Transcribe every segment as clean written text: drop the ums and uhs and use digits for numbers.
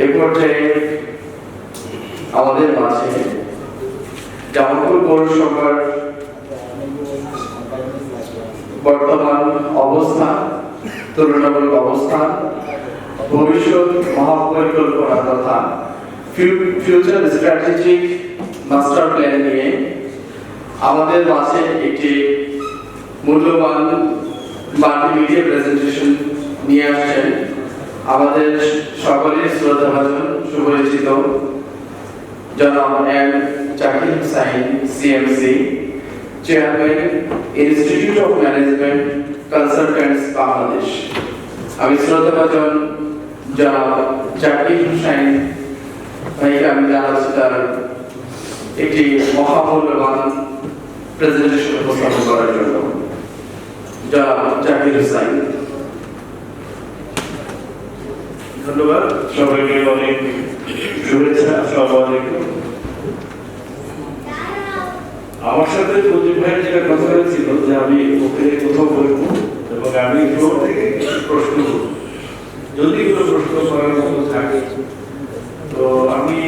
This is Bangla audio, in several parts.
এ পর্যায়ে আমাদের মাঝে জামালপুর পৌরসভার বর্তমান অবস্থান, তুলনামূলক অবস্থান, ভবিষ্যৎ মহাপরিকল্পনা তথা ফিউচার স্ট্র্যাটেজিক মাস্টার প্ল্যান নিয়ে আমাদের মাঝে একটি মূল্যবান মাল্টিমিডিয়া প্রেজেন্টেশন নিয়ে আসছেন আমাদের সকলের শ্রদ্ধাভাজন সুপরিচিত জনাব M Zakir Hussain CMC, chairman Institute of Management Consultants Bangladesh. আমি শ্রদ্ধাভাজন জনাব জাকির হুসাইন ভাইকে আমি জানাচ্ছি তার একটি মহামূল্যবান প্রেজেন্টেশন উপস্থাপন করার জন্য। জনাব জাকির হুসাইন। ধন্যবাদ সবাইকে, অনেক শুভেচ্ছা। আসসালামু আলাইকুম। আমার সাথে প্রদীপ ভাইয়ের যেটা কথা হয়েছিল যে আমি ওকে কোথাও বলবো এবং আমি ফ্লোর থেকে প্রশ্ন করব, যদি কোনো প্রশ্ন করার মতো থাকে। তো আমি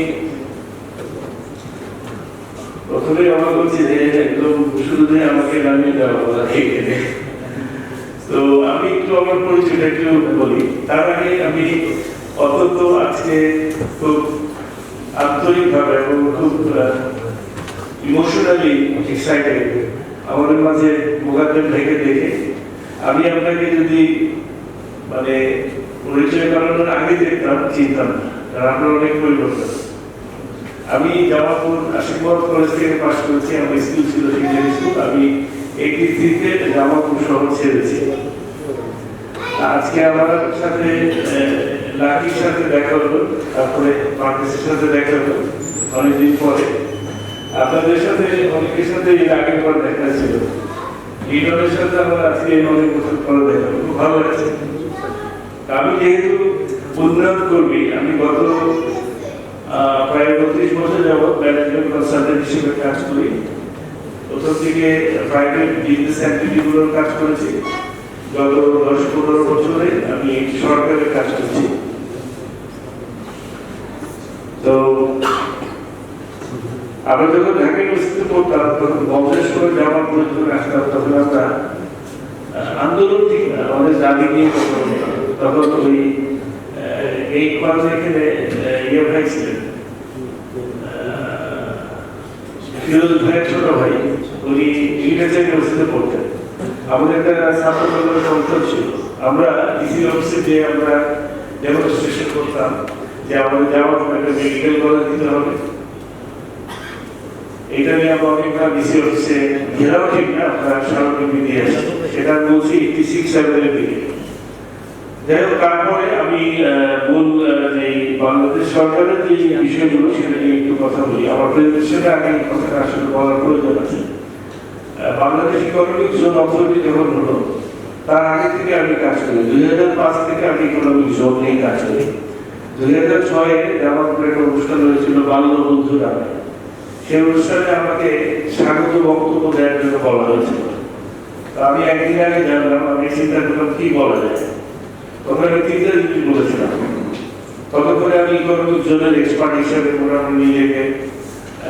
প্রথমে আমার বলছি যে একদম শুরু দিয়ে আমাকে নামিয়ে দেওয়া কথা এখানে। তো আমি একটু আমার পরিচয়টা একটু বলি। তার আগে আমি অত্যন্ত আজকে খুব আন্তরিকভাবে এবং খুব ইমোশনালি এক্সাইটেড আমাদের মাঝে মোকাদ্দেম ভাইকে দেখে। আমি আপনাকে যদি মানে পরিচয় করানোর আগে দেখতাম চিনতাম না, কারণ আপনার অনেক পরিবর্তন। আমি জামালপুর আশীর্বাদ কলেজ থেকে পাশ করেছি। আমার স্কুল ছিল শিক্ষা স্কুল। আমি 83-তে জামালপুর শহর ছেড়েছি। আজকে আমার সাথে লাকির সাথে দেখা হলো, তারপরে মার্কেসের সাথে দেখা হলো অনেকদিন পরে। আপনাদের সাথে অনেকের সাথে এর আগের পর দেখা ছিল। লিডনের সাথে আমার আজকে অনেক বছর পরে দেখা হলো, খুব ভালো লাগছে। আমি যেহেতু উন্নয়ন কর্মী, আমি গত প্রায় 32 বছর যাবৎ ম্যানেজমেন্ট কনসালটেন্ট হিসেবে কাজ করি। প্রথম থেকে প্রাইভেট বিজনেস অ্যাক্টিভিটিগুলোর কাজ করেছি। গত 10-15 বছরে আমি সরকারের কাজ করছি। তো আমরা যখন ঢাকা ইউনিভার্সিটিতে পড়তাম তখন বন্ধের সময় জামা পরিচয় আসতাম, তখন আমরা আন্দোলন ঠিক না আমাদের দাবি নিয়ে কথা বলতাম। তখন ওই এই ক্লাস এখানে ইয়ে ভাই ছিলেন, ফিরোজ ভাইয়ের ছোট ভাই, উনি ইংরেজি ইউনিভার্সিটিতে পড়তেন। আমাদের একটা ছাত্র দলের সংসদ ছিল। আমরা ডিসি অফিসে গিয়ে আমরা ডেমনস্ট্রেশন করতাম যে আমাদের যাওয়ার একটা মেডিকেল কলেজ দিতে হবে। এটা নিয়ে আমরা অনেকবার ডিসি অফিসে ঘেরাও ঠিক না, আমরা স্মারকলিপি দিয়ে আসি। সেটা বলছি 86-7 দিকে। যাই হোক, তারপরে আমি মূল যে বাংলাদেশ সরকারের যে বিষয়গুলো সেটা নিয়ে একটু কথা বলি। আমার প্রেজেন্টেশনে আগে কথাটা আসলে বলার প্রয়োজন আছে। বাংলাদেশ ইকোনমিক জোন অথরিটি যখন হলো, তার আগে থেকে আমি কাজ করি। 2005 থেকে আমি ইকোনমিক জোন নিয়ে কাজ করি। 2006-এ জামালপুরে একটা অনুষ্ঠান হয়েছিল বাল্যবন্ধু নামে। সেই অনুষ্ঠানে আমাকে স্বাগত বক্তব্য দেওয়ার জন্য বলা হয়েছিল। আমি একদিন আগে জানলাম, আমি চিন্তা করলাম কি বলা যায়। তখন আমি 3টা জিনিস বলেছিলাম। ততক্ষণে আমি ইকোনমিক জোনের এক্সপার্ট হিসেবে মোটামুটি নিজেকে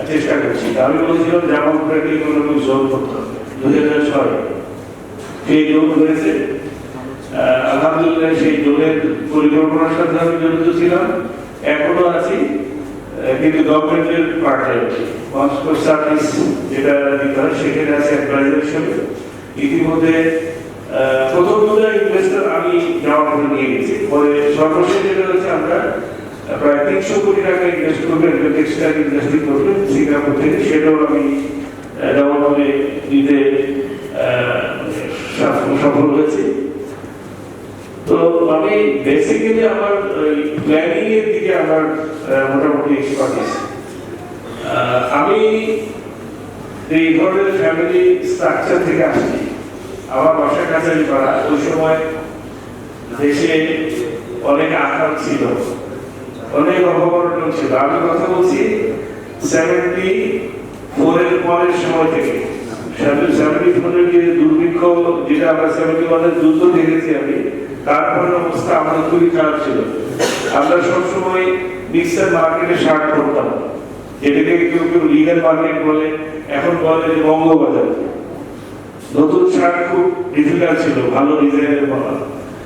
চেষ্টা করছি। আমি বলেছিলাম জামালপুরে ইকোনমিক জোন করতে হবে। 2006 সেই জোন হয়েছে। আলহামদুলিল্লাহ সেই জোনের পরিকল্পনার সাথে আমি জড়িত ছিলাম, এখনো আছি। কিন্তু গভর্নমেন্টের পার্টে ট্রান্সপোর্ট সার্ভিস যেটা দিতে হয় সেখানে আছে অ্যাডভাইজার হিসেবে। ইতিমধ্যে প্রথম ইনভেস্টর আমি জামালপুরে নিয়ে গেছি। পরে সর্বশেষ যেটা হচ্ছে আমরা প্রায় 300 কোটি টাকা ইনভেস্ট করবেন, টেক্সটাইল ইন্ডাস্ট্রি করবেন সিঙ্গাপুর থেকে। সেটাও আমি জামালপুরে দিতে সফল হয়েছি। তো আমি বেসিক্যালি আমার প্ল্যানিং এর দিকে আমার মোটামুটি এক্সপার্টিস। আমি এই ধরনের ফ্যামিলি স্ট্রাকচার থেকে আসছি। আমার বাসার কাছে পাড়া, ওই সময় দেশে অনেক আকার ছিল, অনেক অবকরণ ছিল। আমি কথা বলছি 74-এর পরের সময় থেকে। 74-এর যে দুর্ভিক্ষ, যেটা আমরা 71-এর যুদ্ধ দেখেছি আমি, তারপরে অবস্থা আমাদের খুবই খারাপ ছিল। আমরা সবসময় মিক্সার মার্কেটে শার্ট করতাম, যেটাকে কেউ কেউ লিগাল মার্কেট বলে, এখন বলে যে বঙ্গবাজার। নতুন শার্ট খুব ডিফিকাল্ট ছিল ভালো ডিজাইনের বলা।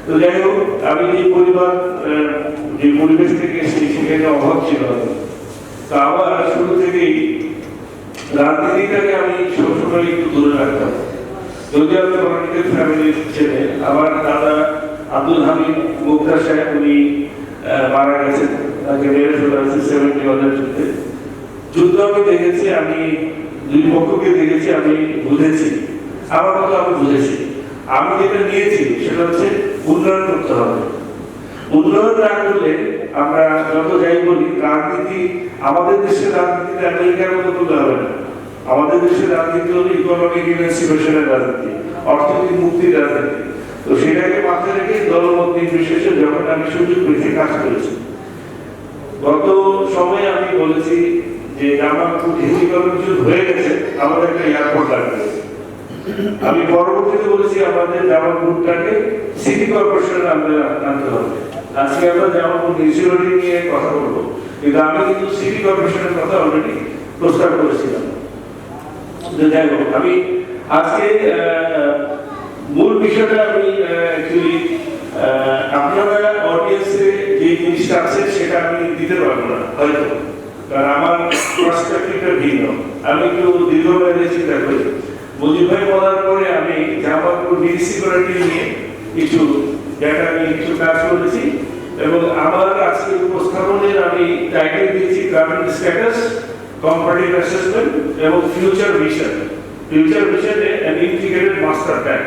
তো যাই হোক, আমি যে পরিবার যে পরিবেশ থেকে এসেছি সেখানে অভাব ছিল। তো আবার শুরু থেকেই রাজনীতিটাকে আমি সবসময় একটু দূরে রাখতাম। যদি আমি পলিটিক্যাল ফ্যামিলির ছেলে, আমার দাদা আব্দুল হামিদ মুক্তার সাহেব উনি মারা গেছেন, তাকে মেরে ফেলা হয়েছে 71-এর যুদ্ধে। যুদ্ধ আমি দেখেছি, আমি দুই পক্ষকে দেখেছি, আমি বুঝেছি, আমার মতো আমি বুঝেছি। আমি যেটা নিয়েছি সেটা হচ্ছে উন্নয়ন করতে হবে। উন্নয়ন না করলে আমরা যত যাই বলি, রাজনীতি আমাদের দেশের রাজনীতিতে আমেরিকার মতো করতে হবে না। আমাদের দেশের রাজনীতি হলো ইকোনমিক ইমানসিপেশনের রাজনীতি, অর্থনৈতিক মুক্তির রাজনীতি। তো সেটাকে মাথায় রেখে দলমত নির্বিশেষে যখন আমি সুযোগ পেয়েছি কাজ করেছি। গত সময়ে আমি বলেছি যে জামালপুর ডিজিটাল যুগ হয়ে গেছে, আমাদের একটা এয়ারপোর্ট লাগবে। আমি পরবর্তীতে বলেছি আমাদের জামালপুরটাকে সিটি কর্পোরেশনের আন্ডারে আনতে হবে। আজকে আমরা জামালপুর মিউনিসিপালিটি নিয়ে কথা বলবো, কিন্তু আমি কিন্তু সিটি কর্পোরেশনের কথা অলরেডি প্রস্তাব করেছিলাম। যাই হোক, আমি আজকে মূল বিষয়টা আমি অ্যাকচুয়ালি আপনারা অডিয়েন্সে যে জিনিসটা আছে সেটা আমি দিতে পারবো না হয়তো, কারণ আমার পার্সপেক্টিভটা ভিন্ন। আমি একটু দীর্ঘমেয়াদে চিন্তা করি। মুজিব ভাই বলার পরে আমি জামালপুর মিউনিসিপালিটি নিয়ে কিছু ডেটা নিয়ে কিছু কাজ করেছি, এবং আমার আজকে উপস্থাপনের আমি টাইটেল দিয়েছি কারেন্ট স্ট্যাটাস, কম্পারেটিভ অ্যাসেসমেন্ট এবং ফিউচার ভিশন। ফিউচার ভিশনে an integrated master plan।